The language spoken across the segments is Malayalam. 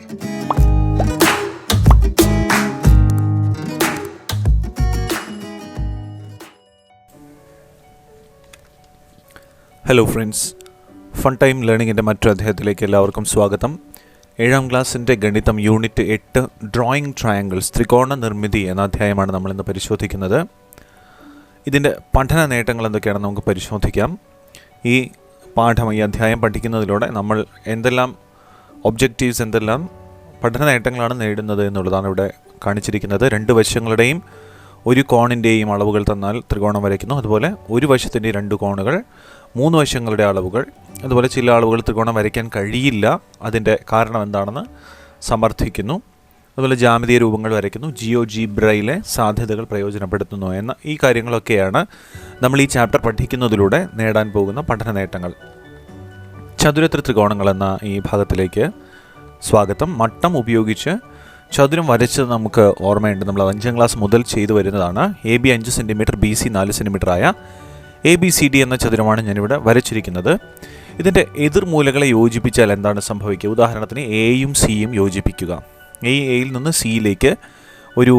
ഹലോ ഫ്രണ്ട്സ്, ഫൺ ടൈം ലേണിങ്ങിൻ്റെ മറ്റൊരു അധ്യായത്തിലേക്ക് എല്ലാവർക്കും സ്വാഗതം. 7ാം ക്ലാസ്സിൻ്റെ ഗണിതം യൂണിറ്റ് 8 ഡ്രോയിങ് ട്രയാങ്കിൾസ് ത്രികോണ നിർമ്മിതി എന്ന അധ്യായമാണ് നമ്മളിന്ന് പരിശോധിക്കുന്നത്. ഇതിൻ്റെ പഠന നേട്ടങ്ങൾ എന്തൊക്കെയാണെന്ന് നമുക്ക് പരിശോധിക്കാം. ഈ അധ്യായം പഠിക്കുന്നതിലൂടെ നമ്മൾ എന്തെല്ലാം ഒബ്ജക്റ്റീവ്സ്, എന്തെല്ലാം പഠന നേട്ടങ്ങളാണ് നേടുന്നത് എന്നുള്ളതാണ് ഇവിടെ കാണിച്ചിരിക്കുന്നത്. രണ്ട് വശങ്ങളുടെയും ഒരു കോണിൻ്റെയും അളവുകൾ തന്നാൽ ത്രികോണം വരയ്ക്കുന്നു. അതുപോലെ ഒരു വശത്തിൻ്റെ 2 കോണുകൾ, 3 വശങ്ങളുടെ അളവുകൾ, അതുപോലെ ചില അളവുകൾ ത്രികോണം വരയ്ക്കാൻ കഴിയില്ല, അതിൻ്റെ കാരണം എന്താണെന്ന് സമർത്ഥിക്കുന്നു. അതുപോലെ ജാമിതീയ രൂപങ്ങൾ വരയ്ക്കുന്നു, ജിയോജീബ്രയിലെ സാധ്യതകൾ പ്രയോജനപ്പെടുത്തുന്നു എന്ന ഈ കാര്യങ്ങളൊക്കെയാണ് നമ്മൾ ഈ ചാപ്റ്റർ പഠിക്കുന്നതിലൂടെ നേടാൻ പോകുന്ന പഠന നേട്ടങ്ങൾ. ചതുരത്ര ത്രികോണങ്ങൾ എന്ന ഈ ഭാഗത്തിലേക്ക് സ്വാഗതം. മട്ടം ഉപയോഗിച്ച് ചതുരം വരച്ചത് നമുക്ക് ഓർമ്മയുണ്ട്. നമ്മൾ 5ാം ക്ലാസ് മുതൽ ചെയ്തു വരുന്നതാണ്. AB 5 സെൻറ്റിമീറ്റർ, BC 4 സെൻറ്റിമീറ്റർ ആയ ABCD എന്ന ചതുരമാണ് ഞാനിവിടെ വരച്ചിരിക്കുന്നത്. ഇതിൻ്റെ എതിർമൂലകളെ യോജിപ്പിച്ചാൽ എന്താണ് സംഭവിക്കുക? ഉദാഹരണത്തിന് എയും സിയും യോജിപ്പിക്കുക. എയിൽ നിന്ന് സിയിലേക്ക് ഒരു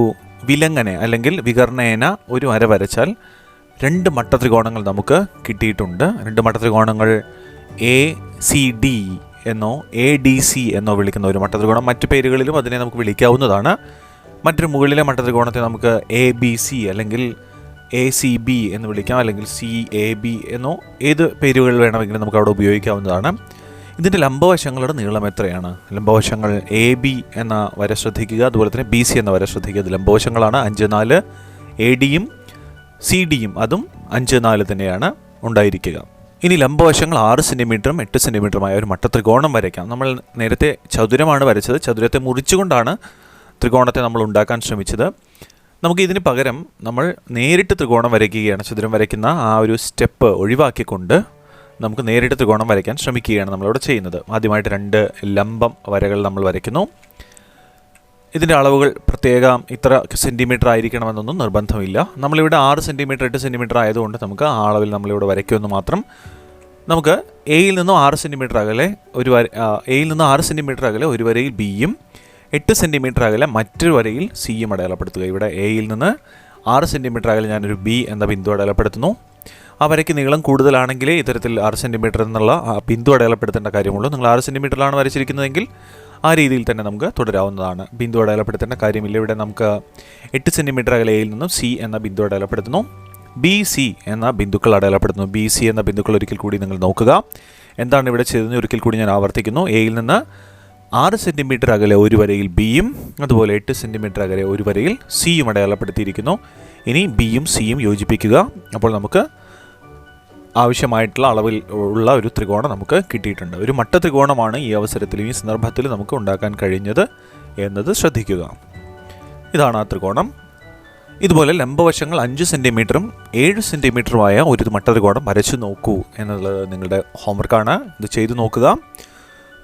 വിലങ്ങനെ അല്ലെങ്കിൽ വികർണേന ഒരു വര വരച്ചാൽ 2 മട്ടത്രികോണങ്ങൾ നമുക്ക് കിട്ടിയിട്ടുണ്ട്. 2 മട്ടത്രികോണങ്ങൾ ACD എന്നോ ADC എന്നോ വിളിക്കുന്ന ഒരു മട്ടത്രികോണം. മറ്റു പേരുകളിലും അതിനെ നമുക്ക് വിളിക്കാവുന്നതാണ്. മറ്റൊരു മുകളിലെ മട്ടത്രികോണത്തെ നമുക്ക് ABC അല്ലെങ്കിൽ ACB എന്ന് വിളിക്കാം, അല്ലെങ്കിൽ CAB എന്നോ ഏത് പേരുകൾ വേണമെങ്കിലും നമുക്ക് അവിടെ ഉപയോഗിക്കാവുന്നതാണ്. ഇതിൻ്റെ ലംബവശങ്ങളുടെ നീളം എത്രയാണ്? ലംബവശങ്ങൾ AB എന്ന വര ശ്രദ്ധിക്കുക, അതുപോലെ തന്നെ BC എന്ന വര ശ്രദ്ധിക്കുക. ഇത് ലംബവശങ്ങളാണ്. 5, 4. ADയും CDയും അതും 5, 4 തന്നെയാണ് ഉണ്ടായിരിക്കുക. ഇനി ലംബവശങ്ങൾ 6 സെൻറ്റിമീറ്ററും 8 സെൻറ്റിമീറ്ററുമായ ഒരു മട്ടത്രികോണം വരയ്ക്കാം. നമ്മൾ നേരത്തെ ചതുരമാണ് വരച്ചത്. ചതുരത്തെ മുറിച്ചുകൊണ്ടാണ് ത്രികോണത്തെ നമ്മൾ ഉണ്ടാക്കാൻ ശ്രമിച്ചത്. നമുക്ക് ഇതിന് പകരം നമ്മൾ നേരിട്ട് ത്രികോണം വരയ്ക്കുകയാണ്. ചതുരം വരയ്ക്കുന്ന ആ ഒരു സ്റ്റെപ്പ് ഒഴിവാക്കിക്കൊണ്ട് നമുക്ക് നേരിട്ട് ത്രികോണം വരയ്ക്കാൻ ശ്രമിക്കുകയാണ് നമ്മളിവിടെ ചെയ്യുന്നത്. ആദ്യമായിട്ട് 2 ലംബം വരകൾ നമ്മൾ വരയ്ക്കുന്നു. ഇതിൻ്റെ അളവുകൾ പ്രത്യേകം ഇത്ര സെൻറ്റിമീറ്റർ ആയിരിക്കണമെന്നൊന്നും നിർബന്ധമില്ല. നമ്മളിവിടെ 6 സെൻറ്റിമീറ്റർ 8 സെൻറ്റിമീറ്റർ ആയതുകൊണ്ട് നമുക്ക് ആ അളവിൽ നമ്മളിവിടെ വരയ്ക്കുമെന്ന് മാത്രം. നമുക്ക് എയിൽ നിന്നും 6 സെൻറ്റിമീറ്റർ അകലെ ഒരു വരയിൽ ബിയും 8 സെൻറ്റിമീറ്റർ അകലെ മറ്റൊരു വരയിൽ സിയും അടയാളപ്പെടുത്തുക. ഇവിടെ എയിൽ നിന്ന് 6 സെൻറ്റിമീറ്റർ അകലെ ഞാനൊരു ബി എന്ന ബിന്ദു അടയാളപ്പെടുത്തുന്നു. ആ വരയ്ക്ക് നീളം കൂടുതലാണെങ്കിലേ ഇത്തരത്തിൽ 6 സെൻറ്റിമീറ്റർ എന്നുള്ള ബിന്ദു അടയാളപ്പെടുത്തേണ്ട കാര്യമുള്ളൂ. നിങ്ങൾ 6 സെൻറ്റിമീറ്ററിലാണ് വരച്ചിരിക്കുന്നതെങ്കിൽ ആ രീതിയിൽ തന്നെ നമുക്ക് തുടരാവുന്നതാണ്. ബിന്ദു അടയാളപ്പെടുത്തേണ്ട കാര്യമില്ല. ഇവിടെ നമുക്ക് 8 സെൻറ്റിമീറ്റർ അകലെ എയിൽ നിന്നും സി എന്ന ബിന്ദു അടയാളപ്പെടുത്തുന്നു. BC എന്ന ബിന്ദുക്കൾ അടയാളപ്പെടുത്തുന്നു. BC എന്ന ബിന്ദുക്കൾ ഒരിക്കൽ കൂടി നിങ്ങൾ നോക്കുക. എന്താണ് ഇവിടെ ചെയ്തതെന്ന് ഒരിക്കൽ കൂടി ഞാൻ ആവർത്തിക്കുന്നു. എയിൽ നിന്ന് 6 സെൻറ്റിമീറ്റർ അകലെ ഒരു വരയിൽ ബിയും അതുപോലെ 8 സെൻറ്റിമീറ്റർ അകലെ ഒരു വരയിൽ സിയും അടയാളപ്പെടുത്തിയിരിക്കുന്നു. ഇനി ബിയും സിയും യോജിപ്പിക്കുക. അപ്പോൾ നമുക്ക് ആവശ്യമായിട്ടുള്ള അളവിൽ ഉള്ള ഒരു ത്രികോണം നമുക്ക് കിട്ടിയിട്ടുണ്ട്. ഒരു മട്ട ത്രികോണമാണ് ഈ അവസരത്തിൽ, ഈ സന്ദർഭത്തിൽ നമുക്ക് ഉണ്ടാക്കാൻ കഴിഞ്ഞത് എന്നത് ശ്രദ്ധിക്കുക. ഇതാണ് ആ ത്രികോണം. ഇതുപോലെ ലംബവശങ്ങൾ 5 സെൻറ്റിമീറ്ററും 7 സെൻറ്റിമീറ്ററുമായ ഒരു മട്ട ത്രികോണം വരച്ചു നോക്കൂ എന്നുള്ളത് നിങ്ങളുടെ ഹോംവർക്കാണ്. ഇത് ചെയ്തു നോക്കുക.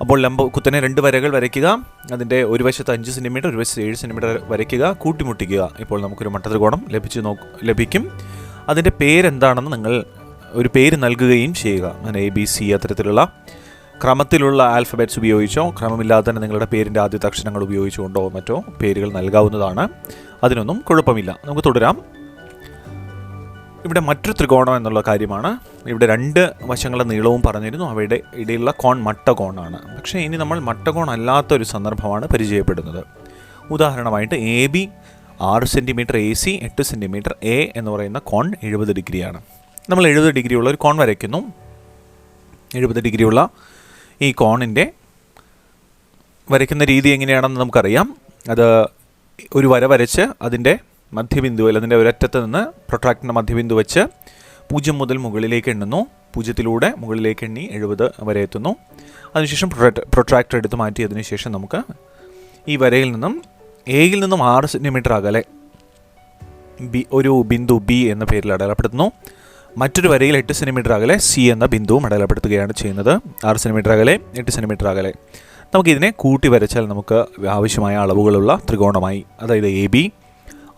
അപ്പോൾ കുത്തനെ 2 വരകൾ വരയ്ക്കുക. അതിൻ്റെ ഒരു വശത്ത് 5 സെൻറ്റിമീറ്റർ, ഒരു വശത്ത് 7 സെൻറ്റിമീറ്റർ വരയ്ക്കുക, കൂട്ടിമുട്ടിക്കുക. ഇപ്പോൾ നമുക്കൊരു മട്ടത്രികോണം ലഭിക്കും. അതിൻ്റെ പേരെന്താണെന്ന് നിങ്ങൾ ഒരു പേര് നൽകുകയും ചെയ്യുക. അങ്ങനെ ABC അത്തരത്തിലുള്ള ക്രമത്തിലുള്ള ആൽഫബറ്റ്സ് ഉപയോഗിച്ചോ ക്രമമില്ലാതെ തന്നെ നിങ്ങളുടെ പേരിൻ്റെ ആദ്യത്തെ അക്ഷരങ്ങൾ ഉപയോഗിച്ചുകൊണ്ടോ മറ്റോ പേരുകൾ നൽകാവുന്നതാണ്. അതിനൊന്നും കുഴപ്പമില്ല. നമുക്ക് തുടരാം. ഇവിടെ മറ്റൊരു ത്രികോണം എന്നുള്ള കാര്യമാണ്. ഇവിടെ 2 വശങ്ങളുടെ നീളവും പറഞ്ഞിരുന്നു. അവയുടെ ഇടയിലുള്ള കോൺ മട്ടകോണാണ്. പക്ഷേ ഇനി നമ്മൾ മട്ടകോൺ അല്ലാത്തൊരു സന്ദർഭമാണ് പരിചയപ്പെടുന്നത്. ഉദാഹരണമായിട്ട് AB 6 centimetre, AC 8 centimetre, A എന്ന് പറയുന്ന കോൺ 70 ഡിഗ്രിയാണ്. നമ്മൾ 70 ഡിഗ്രിയുള്ള ഒരു കോൺ വരയ്ക്കുന്നു. 70 ഡിഗ്രിയുള്ള ഈ കോണിൻ്റെ വരയ്ക്കുന്ന രീതി എങ്ങനെയാണെന്ന് നമുക്കറിയാം. അത് ഒരു വര വരച്ച് അതിൻ്റെ മധ്യബിന്ദുവിൽ, അതിൻ്റെ ഒരറ്റത്ത് നിന്ന് പ്രൊട്രാക്റ്റിൻ്റെ മധ്യബിന്ദു വെച്ച് 0 മുതൽ മുകളിലേക്ക് എണ്ണുന്നു. 0-ലൂടെ മുകളിലേക്ക് എണ്ണി 70 വരെ എത്തുന്നു. അതിനുശേഷം പ്രൊട്രാക്ടർ എടുത്ത് മാറ്റിയതിനു ശേഷം നമുക്ക് ഈ വരയിൽ നിന്നും എയിൽ നിന്നും 6 സെൻറ്റിമീറ്റർ അകലെ ഒരു ബിന്ദു B എന്ന പേരിൽ അടയാളപ്പെടുത്തുന്നു. മറ്റൊരു വരയിൽ 8 സെൻറ്റിമീറ്റർ അകലെ C എന്ന ബിന്ദുവും അടയാളപ്പെടുത്തുകയാണ് ചെയ്യുന്നത്. 6 സെൻറ്റിമീറ്റർ അകലെ 8 സെൻറ്റിമീറ്റർ അകലെ നമുക്കിതിനെ കൂട്ടി വരച്ചാൽ നമുക്ക് ആവശ്യമായ അളവുകളുള്ള ത്രികോണമായി, അതായത് AB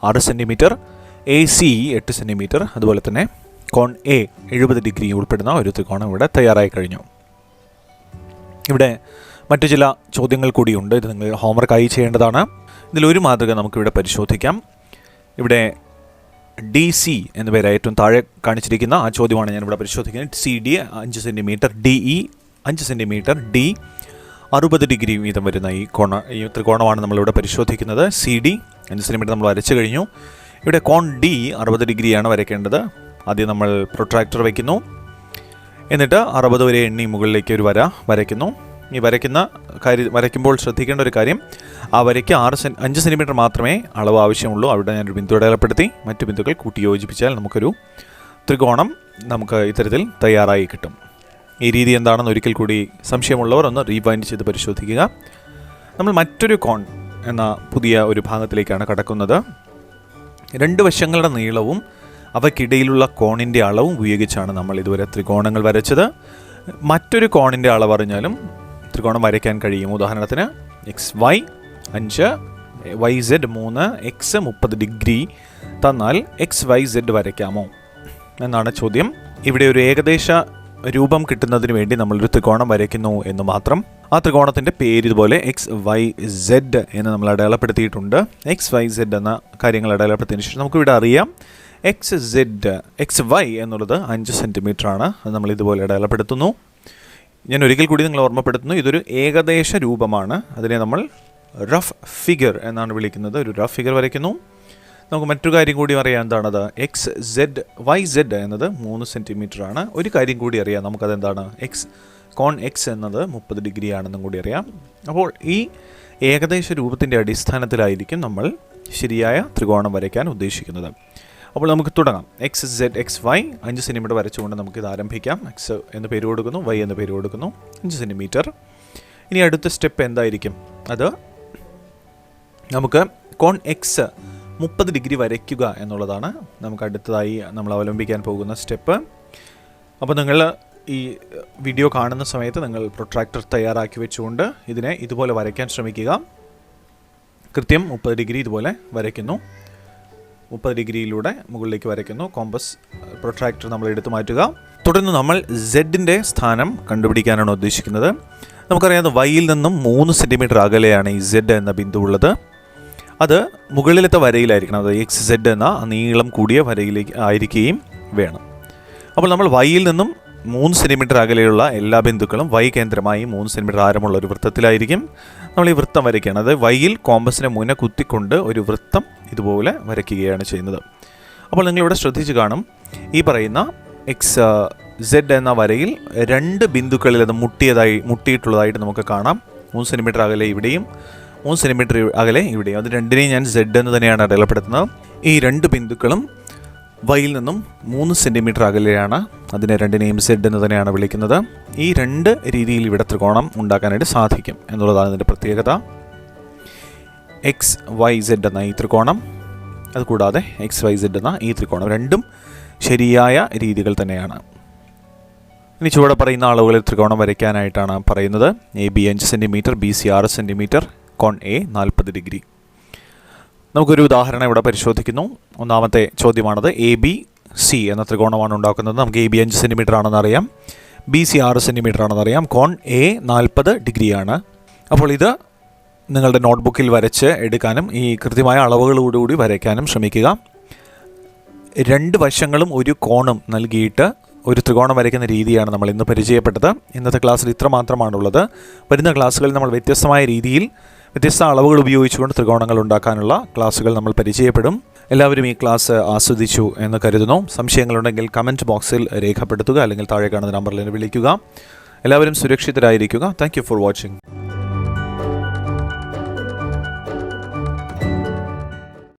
6 സെൻറ്റിമീറ്റർ, AC 8 സെൻറ്റിമീറ്റർ, അതുപോലെ തന്നെ കോൺ A 70 ഡിഗ്രി ഉൾപ്പെടുന്ന ഒരു ത്രികോണം ഇവിടെ തയ്യാറായി കഴിഞ്ഞു. ഇവിടെ മറ്റു ചില ചോദ്യങ്ങൾ കൂടിയുണ്ട്. ഇത് നിങ്ങൾ ഹോംവർക്കായി ചെയ്യേണ്ടതാണ്. ഇതിലൊരു മാതൃക നമുക്കിവിടെ പരിശോധിക്കാം. ഇവിടെ DC എന്ന പേര് ഏറ്റവും താഴെ കാണിച്ചിരിക്കുന്ന ആ ചോദ്യമാണ് ഞാനിവിടെ പരിശോധിക്കുന്നത്. CD 5 centimetre, DE 5 centimetre, D 60 degree വീതം വരുന്ന ഈ ത്രികോണമാണ് നമ്മളിവിടെ പരിശോധിക്കുന്നത്. CD 5 സെൻറ്റിമീറ്റർ നമ്മൾ വരച്ചു കഴിഞ്ഞു. ഇവിടെ കോൺ D 60 ഡിഗ്രിയാണ് വരയ്ക്കേണ്ടത്. ആദ്യം നമ്മൾ പ്രൊട്രാക്ടർ വയ്ക്കുന്നു, എന്നിട്ട് 60 വരെ എണ്ണി മുകളിലേക്ക് ഒരു വര വരയ്ക്കുന്നു. ഈ വരയ്ക്കുമ്പോൾ ശ്രദ്ധിക്കേണ്ട ഒരു കാര്യം, ആ വരയ്ക്ക് 5 സെൻറ്റിമീറ്റർ മാത്രമേ അളവ് ആവശ്യമുള്ളൂ. അവിടെ ഞാനൊരു ബിന്ദു അടയാളപ്പെടുത്തി മറ്റു ബിന്ദുക്കൾ കൂട്ടി യോജിപ്പിച്ചാൽ നമുക്കൊരു ത്രികോണം നമുക്ക് ഇത്തരത്തിൽ തയ്യാറായി കിട്ടും. ഈ രീതി എന്താണെന്ന് ഒരിക്കൽ കൂടി സംശയമുള്ളവർ ഒന്ന് റീവൈൻഡ് ചെയ്ത് പരിശോധിക്കുക. നമ്മൾ മറ്റൊരു കോൺ എന്ന പുതിയ ഒരു ഭാഗത്തിലേക്കാണ് കടക്കുന്നത്. രണ്ട് വശങ്ങളുടെ നീളവും അവയ്ക്കിടയിലുള്ള കോണിൻ്റെ അളവും ഉപയോഗിച്ചാണ് നമ്മൾ ഇതുവരെ ത്രികോണങ്ങൾ വരച്ചത്. മറ്റൊരു കോണിൻ്റെ അളവ് അറിഞ്ഞാലും ത്രികോണം വരയ്ക്കാൻ കഴിയും. ഉദാഹരണത്തിന് XY 5, YZ 3, X 30 ഡിഗ്രി തന്നാൽ XYZ വരയ്ക്കാമോ എന്നാണ് ചോദ്യം. ഇവിടെ ഒരു ഏകദേശ രൂപം കിട്ടുന്നതിന് വേണ്ടി നമ്മളൊരു ത്രികോണം വരയ്ക്കുന്നു എന്ന് മാത്രം. ആ ത്രികോണത്തിൻ്റെ പേര് ഇതുപോലെ XYZ എന്ന് നമ്മൾ അടയാളപ്പെടുത്തിയിട്ടുണ്ട്. XYZ എന്ന കാര്യങ്ങൾ അടയാളപ്പെടുത്തിയതിനു ശേഷം നമുക്കിവിടെ അറിയാം XY എന്നുള്ളത് 5 സെൻറ്റിമീറ്റർ ആണ്. അത് നമ്മൾ ഇതുപോലെ അടയാളപ്പെടുത്തുന്നു. ഞാൻ ഒരിക്കൽ കൂടി നിങ്ങൾ ഓർമ്മപ്പെടുത്തുന്നു, ഇതൊരു ഏകദേശ രൂപമാണ്. അതിനെ നമ്മൾ റഫ് ഫിഗർ എന്നാണ് വിളിക്കുന്നത്. ഒരു റഫ് ഫിഗർ വരയ്ക്കുന്നു. നമുക്ക് മറ്റൊരു കാര്യം കൂടി അറിയാം. എന്താണത്? YZ എന്നത് 3 സെൻറ്റിമീറ്റർ ആണ്. ഒരു കാര്യം കൂടി അറിയാം നമുക്കതെന്താണ്? കോൺ X എന്നത് 30 ഡിഗ്രി ആണെന്നും കൂടി അറിയാം. അപ്പോൾ ഈ ഏകദേശ രൂപത്തിൻ്റെ അടിസ്ഥാനത്തിലായിരിക്കും നമ്മൾ ശരിയായ ത്രികോണം വരയ്ക്കാൻ ഉദ്ദേശിക്കുന്നത്. അപ്പോൾ നമുക്ക് തുടങ്ങാം. XY 5 സെൻറ്റിമീറ്റർ വരച്ചുകൊണ്ട് നമുക്കിത് ആരംഭിക്കാം. X എന്ന് പേര് കൊടുക്കുന്നു, Y എന്ന് പേര് കൊടുക്കുന്നു, 5 സെൻറ്റിമീറ്റർ. ഇനി അടുത്ത സ്റ്റെപ്പ് എന്തായിരിക്കും? അത് നമുക്ക് കോൺ X 30 ഡിഗ്രി വരയ്ക്കുക എന്നുള്ളതാണ് നമുക്ക് അടുത്തതായി നമ്മൾ അവലംബിക്കാൻ പോകുന്ന സ്റ്റെപ്പ്. അപ്പോൾ നിങ്ങൾ ഈ വീഡിയോ കാണുന്ന സമയത്ത് നിങ്ങൾ പ്രൊട്രാക്ടർ തയ്യാറാക്കി വെച്ചുകൊണ്ട് ഇതിനെ ഇതുപോലെ വരയ്ക്കാൻ ശ്രമിക്കുക. കൃത്യം 30 ഡിഗ്രി ഇതുപോലെ വരയ്ക്കുന്നു. 30 ഡിഗ്രിയിലൂടെ മുകളിലേക്ക് വരയ്ക്കുന്നു. കോമ്പസ് പ്രൊട്രാക്ടർ നമ്മൾ എടുത്തു മാറ്റുക. തുടർന്ന് നമ്മൾ Z-ൻ്റെ സ്ഥാനം കണ്ടുപിടിക്കാനാണ് ഉദ്ദേശിക്കുന്നത്. നമുക്കറിയാം Yയിൽ നിന്നും 3 സെൻറ്റിമീറ്റർ അകലെയാണ് ഈ Z എന്ന ബിന്ദു ഉള്ളത്. അത് മുകളിലത്തെ വരയിലായിരിക്കണം. അത് XZ എന്ന നീളം കൂടിയ വരയിലേക്ക് ആയിരിക്കുകയും വേണം. അപ്പോൾ നമ്മൾ Yയിൽ നിന്നും 3 സെൻറ്റിമീറ്റർ അകലെയുള്ള എല്ലാ ബിന്ദുക്കളും Y കേന്ദ്രമായി 3 സെൻറ്റിമീറ്റർ ആരമുള്ള ഒരു വൃത്തത്തിലായിരിക്കും നമ്മൾ ഈ വൃത്തം വരയ്ക്കുകയാണ്. അത് Yയിൽ കോമ്പസിനെ മുന്നേ കുത്തിക്കൊണ്ട് ഒരു വൃത്തം ഇതുപോലെ വരയ്ക്കുകയാണ് ചെയ്യുന്നത്. അപ്പോൾ നിങ്ങളിവിടെ ശ്രദ്ധിച്ച് കാണും, ഈ പറയുന്ന XZ എന്ന വരയിൽ 2 ബിന്ദുക്കളിൽ അത് മുട്ടിയിട്ടുള്ളതായിട്ട് നമുക്ക് കാണാം. 3 സെൻറ്റിമീറ്റർ അകലെ ഇവിടെയും 3 സെൻറ്റിമീറ്റർ അകലെ ഇവിടെയും. അത് രണ്ടിനെയും ഞാൻ Z എന്ന് തന്നെയാണ് അടയാളപ്പെടുത്തുന്നത്. ഈ 2 ബിന്ദുക്കളും Yയിൽ നിന്നും 3 സെൻറ്റിമീറ്റർ അകലെയാണ്. അതിനെ രണ്ടിനെയും Z എന്ന് തന്നെയാണ് വിളിക്കുന്നത്. ഈ 2 രീതിയിൽ ഇവിടെ ത്രികോണം ഉണ്ടാക്കാനായിട്ട് സാധിക്കും എന്നുള്ളതാണ് ഇതിൻ്റെ പ്രത്യേകത. XYZ എന്ന ഈ ത്രികോണം, അതുകൂടാതെ XYZ എന്ന ഈ ത്രികോണം, രണ്ടും ശരിയായ രീതികൾ തന്നെയാണ്. ഇനി ചുവടെ പറയുന്ന അളവുകളിൽ ത്രികോണം വരയ്ക്കാനായിട്ടാണ് പറയുന്നത്. AB 5 സെൻറ്റിമീറ്റർ, BC 6 സെൻറ്റിമീറ്റർ, കോൺ A 40 ഡിഗ്രി. നമുക്കൊരു ഉദാഹരണം ഇവിടെ പരിശോധിക്കുന്നു. ഒന്നാമത്തെ ചോദ്യമാണത്. ABC എന്ന ത്രികോണമാണ് ഉണ്ടാക്കുന്നത്. നമുക്ക് AB 5 സെൻറ്റിമീറ്റർ ആണെന്ന് അറിയാം, BC 6 സെൻറ്റിമീറ്റർ ആണെന്ന് അറിയാം, കോൺ A 40 ഡിഗ്രിയാണ്. അപ്പോൾ ഇത് നിങ്ങളുടെ നോട്ട്ബുക്കിൽ വരച്ച് എടുക്കാനും ഈ കൃത്യമായ അളവുകളോടുകൂടി വരയ്ക്കാനും ശ്രമിക്കുക. 2 വശങ്ങളും ഒരു കോണും നൽകിയിട്ട് ഒരു ത്രികോണം വരയ്ക്കുന്ന രീതിയാണ് നമ്മൾ ഇന്ന് പരിചയപ്പെട്ടത്. ഇന്നത്തെ ക്ലാസ്സിൽ ഇത്ര മാത്രമാണുള്ളത്. വരുന്ന ക്ലാസ്സുകളിൽ നമ്മൾ വ്യത്യസ്തമായ രീതിയിൽ വ്യത്യസ്ത അളവുകൾ ഉപയോഗിച്ചുകൊണ്ട് ത്രികോണങ്ങൾ ഉണ്ടാക്കാനുള്ള ക്ലാസ്സുകൾ നമ്മൾ പരിചയപ്പെടും. എല്ലാവരും ഈ ക്ലാസ് ആസ്വദിച്ചു എന്ന് കരുതുന്നു. സംശയങ്ങളുണ്ടെങ്കിൽ കമൻറ്റ് ബോക്സിൽ രേഖപ്പെടുത്തുക, അല്ലെങ്കിൽ താഴെ കാണുന്ന നമ്പറിൽ വിളിക്കുക. എല്ലാവരും സുരക്ഷിതരായിരിക്കുക. Thank you for watching.